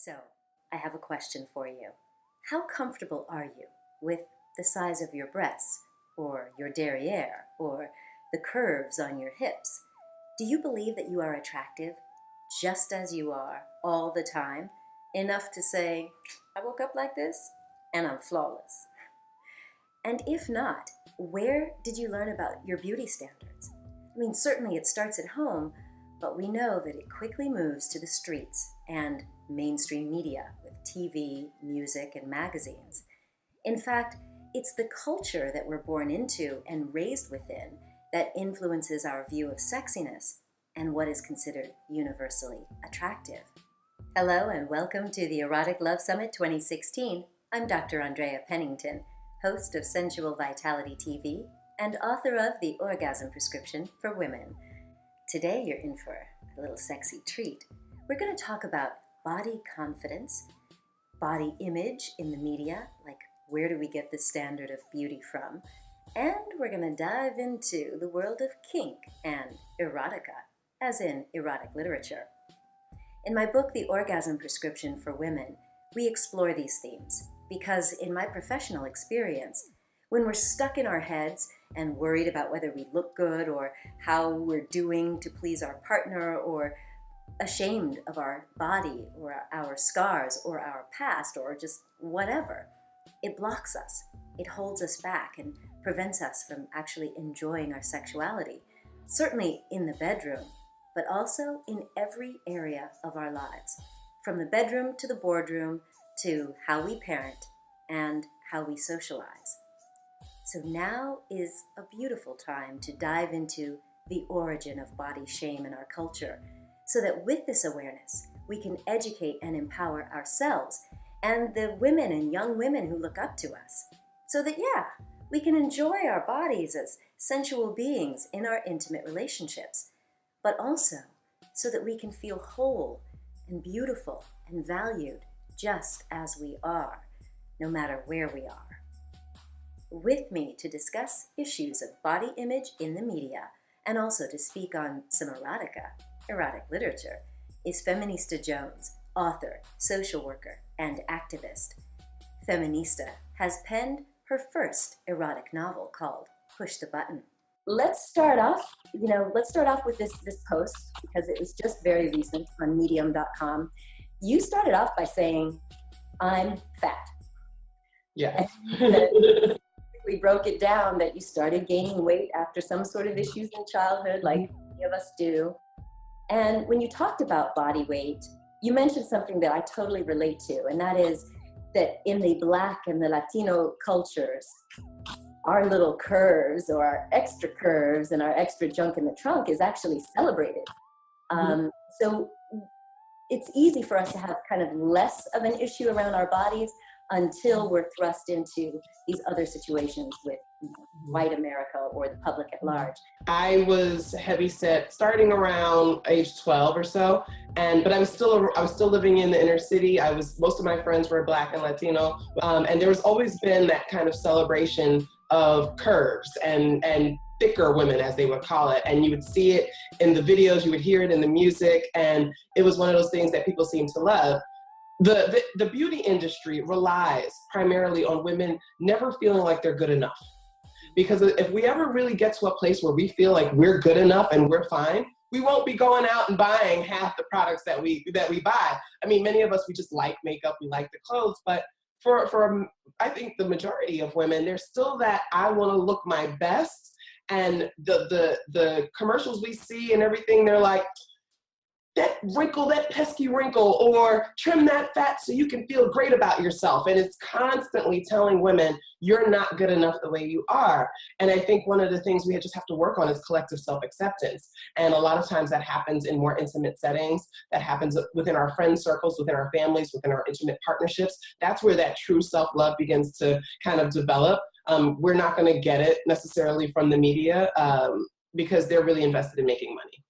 So, I have a question for you. How comfortable are you with the size of your breasts, or your derriere, or the curves on your hips? Do you believe that you are attractive just as you are all the time, enough to say, I woke up like this and I'm flawless? And if not, where did you learn about your beauty standards? I mean, certainly it starts at home, but we know that it quickly moves to the streets and mainstream media with TV, music, and magazines. In fact, it's the culture that we're born into and raised within that influences our view of sexiness and what is considered universally attractive. Hello and welcome to the Erotic Love Summit 2016. I'm Dr. Andrea Pennington, host of Sensual Vitality TV and author of The Orgasm Prescription for Women. Today you're in for a little sexy treat. We're going to talk about body confidence, body image in the media, like where do we get the standard of beauty from, and we're going to dive into the world of kink and erotica, as in erotic literature. In my book, The Orgasm Prescription for Women, we explore these themes because in my professional experience, when we're stuck in our heads and worried about whether we look good or how we're doing to please our partner or ashamed of our body or our scars or our past or just whatever, it blocks us. It holds us back and prevents us from actually enjoying our sexuality, certainly in the bedroom, but also in every area of our lives, from the bedroom to the boardroom to how we parent and how we socialize. So now is a beautiful time to dive into the origin of body shame in our culture, so that with this awareness, we can educate and empower ourselves and the women and young women who look up to us, so that, we can enjoy our bodies as sensual beings in our intimate relationships, but also so that we can feel whole and beautiful and valued just as we are, no matter where we are. With me to discuss issues of body image in the media and also to speak on some erotic literature, is Feminista Jones, author, social worker, and activist. Feminista has penned her first erotic novel called Push the Button. Let's start off with this post because it was just very recent on medium.com. You started off by saying, I'm fat. Yeah. We broke it down that you started gaining weight after some sort of issues in childhood, like many of us do. And when you talked about body weight, you mentioned something that I totally relate to, and that is that in the Black and the Latino cultures, our little curves or our extra curves and our extra junk in the trunk is actually celebrated. So it's easy for us to have kind of less of an issue around our bodies until we're thrust into these other situations with white America or the public at large. I was heavyset starting around age 12 or so, but I was still living in the inner city. Most of my friends were Black and Latino, and there's always been that kind of celebration of curves and thicker women, as they would call it. And you would see it in the videos, you would hear it in the music, and it was one of those things that people seem to love. The beauty industry relies primarily on women never feeling like they're good enough. Because if we ever really get to a place where we feel like we're good enough and we're fine, we won't be going out and buying half the products that we buy. I mean, many of us, we just like makeup, we like the clothes, but for I think the majority of women, there's still that I want to look my best, and the commercials we see and everything, they're like, that pesky wrinkle, or trim that fat so you can feel great about yourself. And it's constantly telling women, you're not good enough the way you are. And I think one of the things we just have to work on is collective self-acceptance. And a lot of times that happens in more intimate settings, that happens within our friend circles, within our families, within our intimate partnerships. That's where that true self-love begins to kind of develop. We're not going to get it necessarily from the media because they're really invested in making money.